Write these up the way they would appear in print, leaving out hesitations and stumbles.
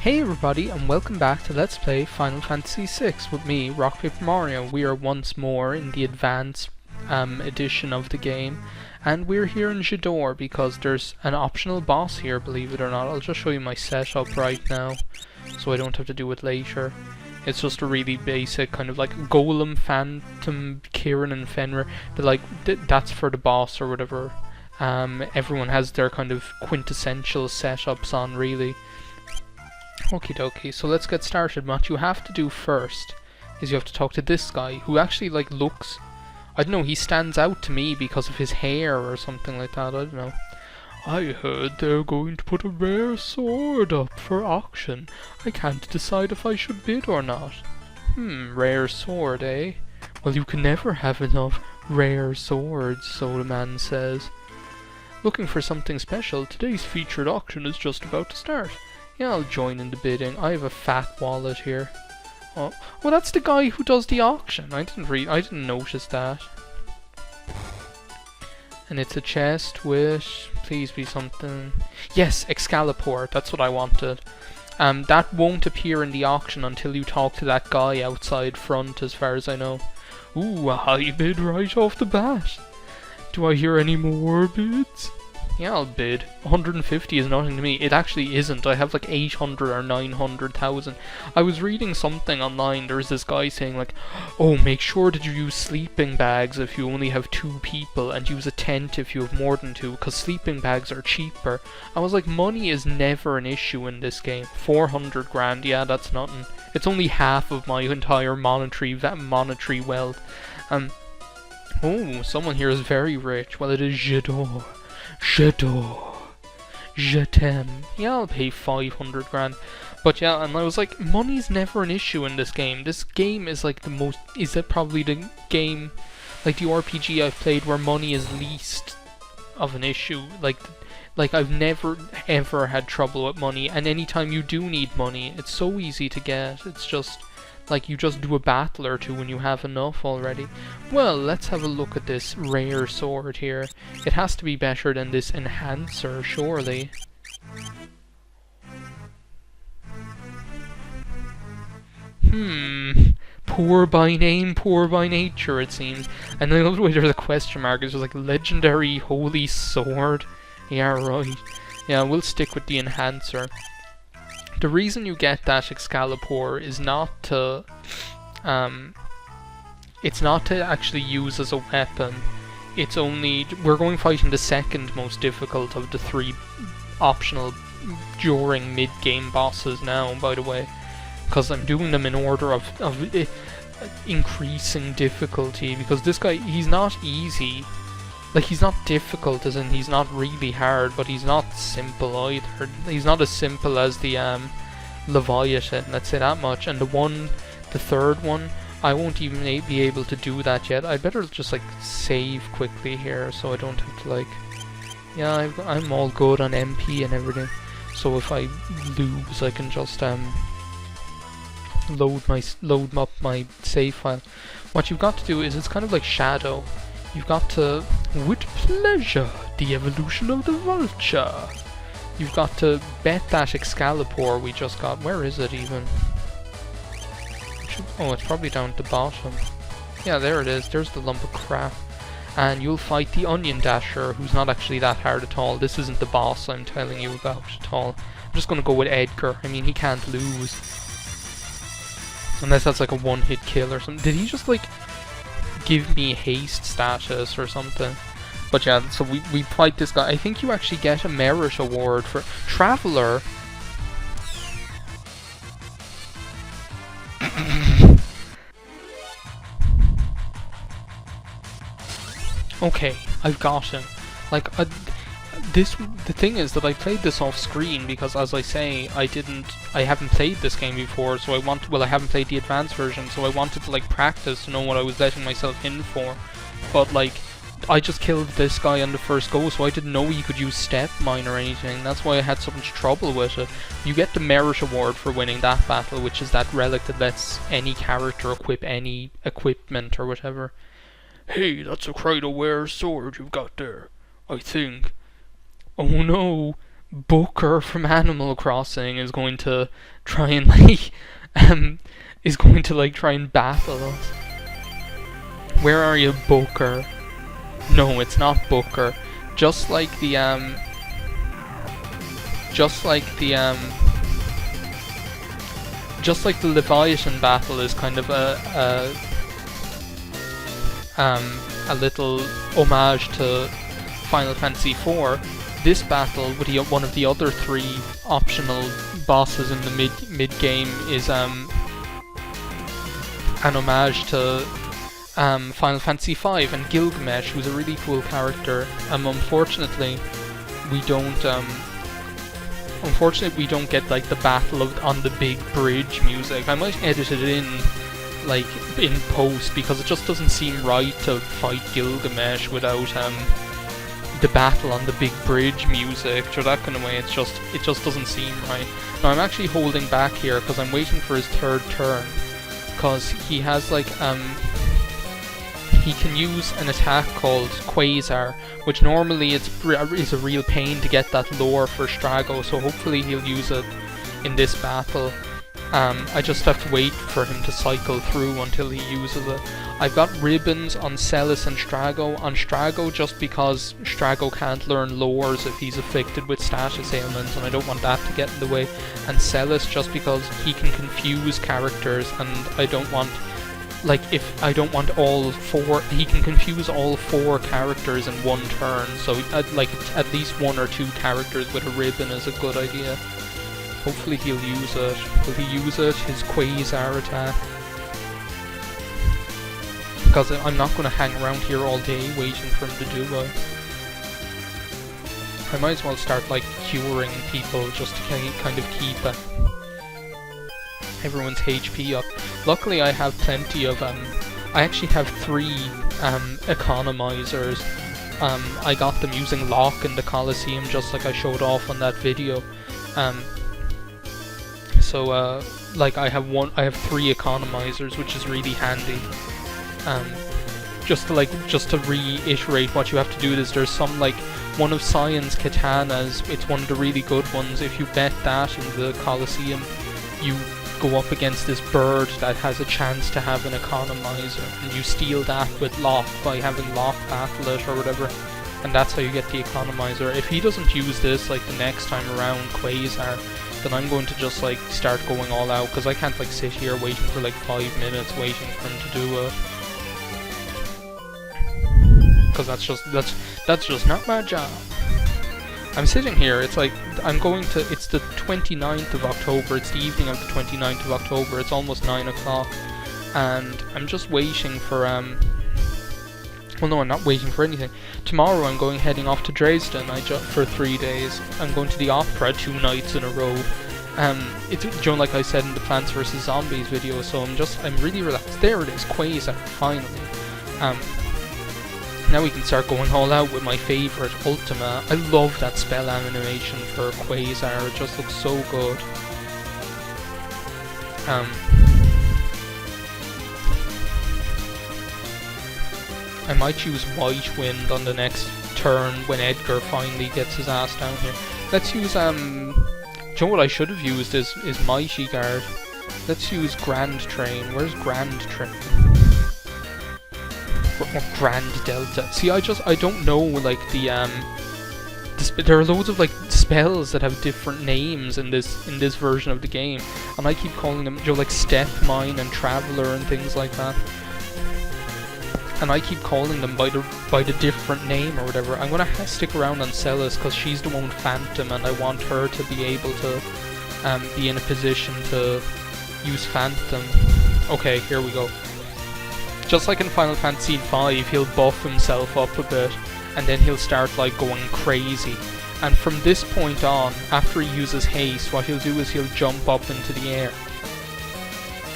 Hey everybody, and welcome back to Let's Play Final Fantasy VI with me, Rock Paper Mario. We are once more in the advanced edition of the game, and we're here in Jador because there's an optional boss here, believe it or not. I'll just show you my setup right now, so I don't have to do it later. It's just a really basic kind of like Golem, Phantom, Kieran and Fenrir, but like that's for the boss or whatever. Everyone has their kind of quintessential setups on, really. Okie dokie, so let's get started. What you have to do first is you have to talk to this guy who actually like looks, I don't know, he stands out to me because of his hair or something like that, I don't know. I heard they're going to put a rare sword up for auction. I can't decide if I should bid or not. Rare sword, eh? Well, you can never have enough rare swords, so the man says. Looking for something special? Today's featured auction is just about to start. Yeah, I'll join in the bidding. I have a fat wallet here. Oh, well, that's the guy who does the auction. I didn't notice that. And it's a chest with, please be something. Yes, Excalipoor. That's what I wanted. That won't appear in the auction until you talk to that guy outside front, as far as I know. Ooh, a high bid right off the bat. Do I hear any more bids? Yeah, I'll bid. 150 is nothing to me. It actually isn't. I have like 800 or 900,000. I was reading something online. There's this guy saying like, oh, make sure that you use sleeping bags if you only have 2 people, and use a tent if you have more than 2, because sleeping bags are cheaper. I was like, money is never an issue in this game. 400 grand, yeah, that's nothing. It's only half of my entire monetary wealth. Oh, someone here is very rich. Well, it is Jador. Jador. Je t'aime. Yeah, I'll pay 500 grand. But yeah, and I was like, money's never an issue in this game. This game is like the most, is it probably the game, like the RPG I've played where money is least of an issue. Like I've never ever had trouble with money, and anytime you do need money, it's so easy to get. It's just like you just do a battle or two when you have enough already. Well, let's have a look at this rare sword here. It has to be better than this enhancer, surely. Poor by name, poor by nature, it seems. And I love the way there's a question mark. It's just like legendary holy sword. Yeah, right. Yeah, we'll stick with the enhancer. The reason you get that Excalipoor is not to, it's not to actually use as a weapon. It's only, we're going fighting the second most difficult of the 3 optional during mid-game bosses now, by the way, because I'm doing them in order of increasing difficulty, because this guy, he's not easy. Like, he's not difficult, as in he's not really hard, but he's not simple either. He's not as simple as the Leviathan, let's say that much. And the third one, I won't even be able to do that yet. I better just like save quickly here, so I don't have to like. Yeah, I'm all good on MP and everything. So if I lose, I can just load up my save file. What you've got to do is, it's kind of like Shadow. You've got to, with pleasure, the evolution of the vulture. You've got to bet that Excalipoor we just got. Where is it even? Oh, it's probably down at the bottom. Yeah, there it is. There's the lump of crap. And you'll fight the Onion Dasher, who's not actually that hard at all. This isn't the boss I'm telling you about at all. I'm just going to go with Edgar. I mean, he can't lose. Unless that's like a one-hit kill or something. Did he just like give me haste status or something? But yeah, so we fight this guy. I think you actually get a merit award for Traveler. Okay, I've got him. Like, the thing is that I played this off screen because, as I say, I haven't played this game before, so I haven't played the advanced version, so I wanted to like practice to know what I was letting myself in for. But like, I just killed this guy on the first go, so I didn't know you could use step mine or anything. That's why I had so much trouble with it. You get the merit award for winning that battle, which is that relic that lets any character equip any equipment or whatever. Hey, that's a quite a rare sword you've got there, I think. Oh no, Booker from Animal Crossing is going to try and like is going to like try and battle us. Where are you, Booker? No, it's not Booker. Just like the Leviathan battle is kind of a little homage to Final Fantasy IV. This battle with one of the other 3 optional bosses in the mid game is an homage to Final Fantasy V and Gilgamesh, who's a really cool character. Unfortunately, we don't get like the battle on the big bridge music. I might edit it in like in post, because it just doesn't seem right to fight Gilgamesh without the battle on the big bridge music, or that kind of way. It just doesn't seem right. Now I'm actually holding back here because I'm waiting for his 3rd turn, because he has like he can use an attack called Quasar, which normally is a real pain to get that lore for Strago, so hopefully he'll use it in this battle. I just have to wait for him to cycle through until he uses it. I've got ribbons on Celis and Strago. On Strago, just because Strago can't learn lores if he's afflicted with status ailments, and I don't want that to get in the way. And Celis, just because he can confuse characters, and I don't want... Like, if I don't want all 4... He can confuse all 4 characters in one turn, so like at least 1 or 2 characters with a ribbon is a good idea. Hopefully he'll use it. Will he use it? His Quasar attack? Because I'm not going to hang around here all day waiting for him to do it. I might as well start like curing people just to kind of keep everyone's HP up. Luckily I have plenty of I actually have 3 economizers. I got them using Lock in the Coliseum, just like I showed off on that video. So like I have 3 economizers, which is really handy. Just to reiterate what you have to do is there's some like one of Cyan's katanas. It's one of the really good ones. If you bet that in the Coliseum, you go up against this bird that has a chance to have an economizer, and you steal that with Lock by having Lock battle it or whatever, and that's how you get the economizer. If he doesn't use this like the next time around, Quasar, then I'm going to just like start going all out, because I can't like sit here waiting for like 5 minutes waiting for him to do it, because that's just not my job. I'm sitting here, it's like, it's the 29th of October, it's the evening of the 29th of October, it's almost 9 o'clock, and I'm just waiting for, well no, I'm not waiting for anything. Tomorrow I'm heading off to Dresden for 3 days. I'm going to the opera 2 nights in a row. It's, like I said in the Plants vs Zombies video, so I'm really relaxed. There it is, Quasar, finally. Now we can start going all out with my favourite, Ultima. I love that spell animation for Quasar, it just looks so good. I might use White Wind on the next turn when Edgar finally gets his ass down here. Let's use, do you know what I should have used is Mighty Guard. Let's use Grand Train. Where's Grand Train? Grand Delta. See, I don't know, like, there are loads of, like, spells that have different names in this version of the game, and I keep calling them, like, Step Mine and Traveler and things like that. And I keep calling them by the different name or whatever. I'm gonna stick around on Celis because she's the one with Phantom, and I want her to be able to be in a position to use Phantom. Okay, here we go. Just like in Final Fantasy V, he'll buff himself up a bit, and then he'll start like going crazy. And from this point on, after he uses haste, what he'll do is he'll jump up into the air.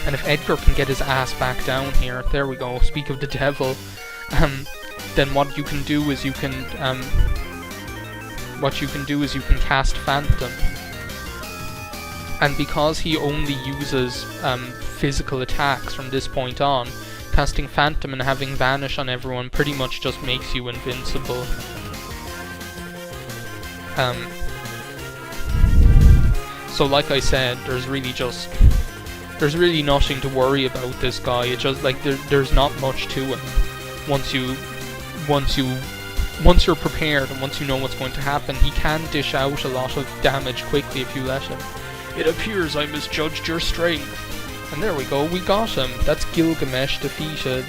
And if Edgar can get his ass back down here, there we go, speak of the devil, then what you can do is you can cast Phantom. And because he only uses physical attacks from this point on, casting Phantom and having Vanish on everyone pretty much just makes you invincible. So like I said, there's really nothing to worry about this guy. It's just like there's not much to him. Once you're prepared and once you know what's going to happen, he can dish out a lot of damage quickly if you let him. It appears I misjudged your strength. And there we go, we got him. That's Gilgamesh defeated.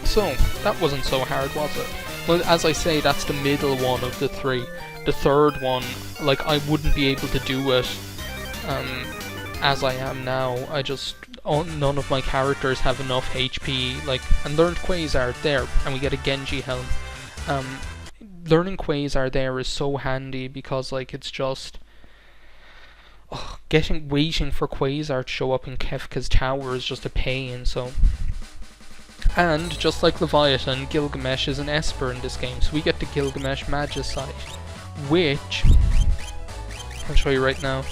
So, that wasn't so hard, was it? Well, as I say, that's the middle one of the three. The third one, like, I wouldn't be able to do it as I am now. None of my characters have enough HP, like, and learned Quasar there, and we get a Genji helm. Learning Quasar there is so handy because, like, it's just waiting for Quasar to show up in Kefka's tower is just a pain. So, and just like Leviathan, Gilgamesh is an Esper in this game, so we get the Gilgamesh Magicite, which I'll show you right now.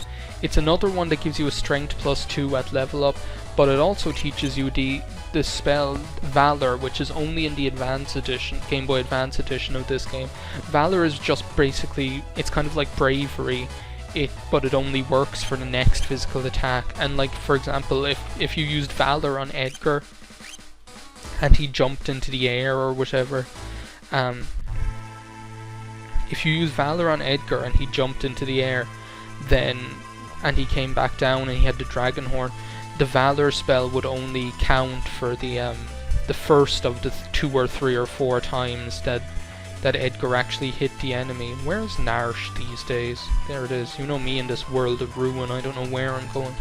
It's another one that gives you a strength +2 at level up, but it also teaches you the spell Valor, which is only in the Advance Edition, Game Boy Advance Edition of this game. Valor is just basically, it's kind of like Bravery, but it only works for the next physical attack. And like, for example, if you used Valor on Edgar and he jumped into the air or whatever, if you use Valor on Edgar and he jumped into the air, and he came back down and he had the Dragon Horn, the Valor spell would only count for the first of the 2 or 3 or 4 times that Edgar actually hit the enemy. And where's Narsh these days? There it is. You know me in this world of ruin, I don't know where I'm going.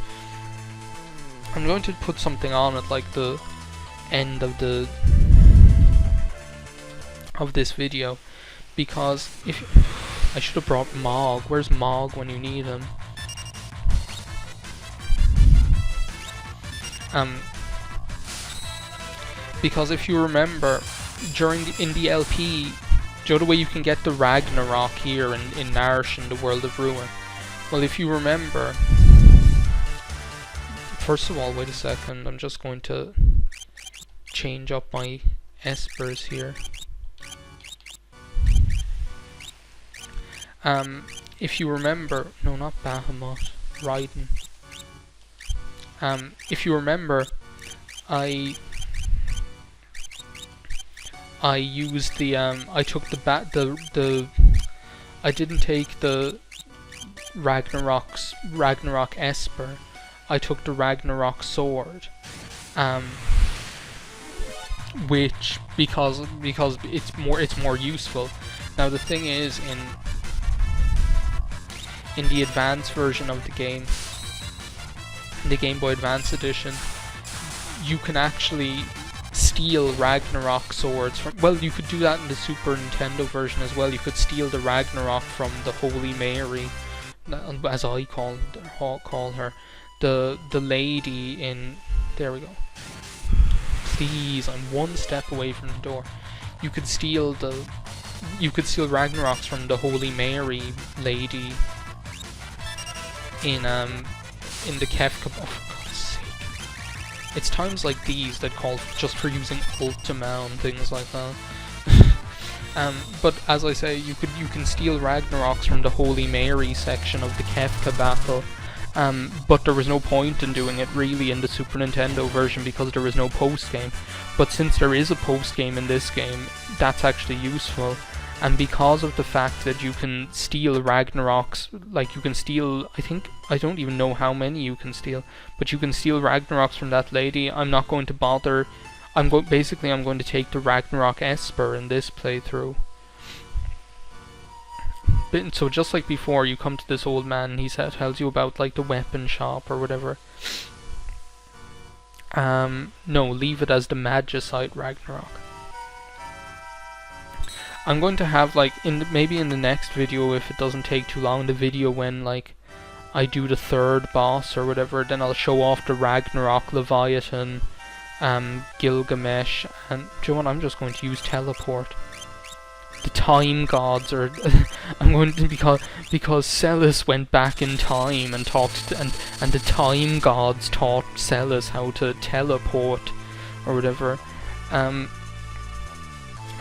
I'm going to put something on at like the end of this video, because I should have brought Mog. Where's Mog when you need him? Because if you remember, in the LP, do you know the way you can get the Ragnarok here in Narsh in the World of Ruin? Well, if you remember, first of all, wait a second, I'm just going to change up my Espers here. If you remember, no, not Bahamut, Raiden. If you remember, I used I took I didn't take the Ragnarok Esper. I took the Ragnarok sword, which because it's more useful. Now the thing is, in the advanced version of the game, in the Game Boy Advance Edition, you can actually steal Ragnarok swords from, well, you could do that in the Super Nintendo version as well. You could steal the Ragnarok from the Holy Mary, as I call her, the lady in, there we go. Please, I'm one step away from the door. You could steal Ragnaroks from the Holy Mary lady in the Kefka. Oh, for God's sake! It's times like these that call just for using Ultima and things like that. But as I say, you can steal Ragnaroks from the Holy Mary section of the Kefka battle. But there was no point in doing it really in the Super Nintendo version because there was no post game. But since there is a post game in this game, that's actually useful. And because of the fact that you can steal Ragnaroks, like you can steal, I don't even know how many you can steal, but you can steal Ragnaroks from that lady. I'm not going to bother. I'm going to take the Ragnarok Esper in this playthrough. So just like before, you come to this old man and he tells you about like the weapon shop or whatever. No, leave it as the Magicite Ragnarok. I'm going to have like maybe in the next video, if it doesn't take too long, the video when like I do the third boss or whatever, then I'll show off the Ragnarok, Leviathan, Gilgamesh, and do you know what? I'm just going to use teleport. The time gods are I'm going to, because Celis went back in time and talked and the time gods taught Celis how to teleport or whatever.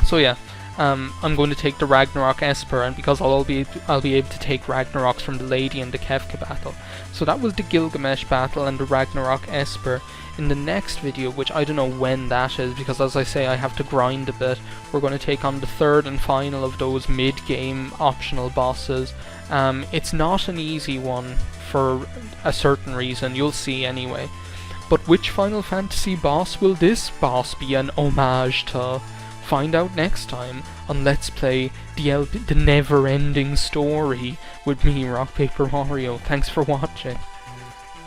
So yeah, I'm going to take the Ragnarok Esper, and because I'll be able to take Ragnaroks from the Lady and the Kefka battle. So that was the Gilgamesh battle and the Ragnarok Esper. In the next video, which I don't know when that is, because as I say I have to grind a bit, we're going to take on the third and final of those mid-game optional bosses. It's not an easy one for a certain reason, you'll see anyway. But which Final Fantasy boss will this boss be an homage to? Find out next time on Let's Play the Never Ending Story with me, Rock Paper Mario. Thanks for watching.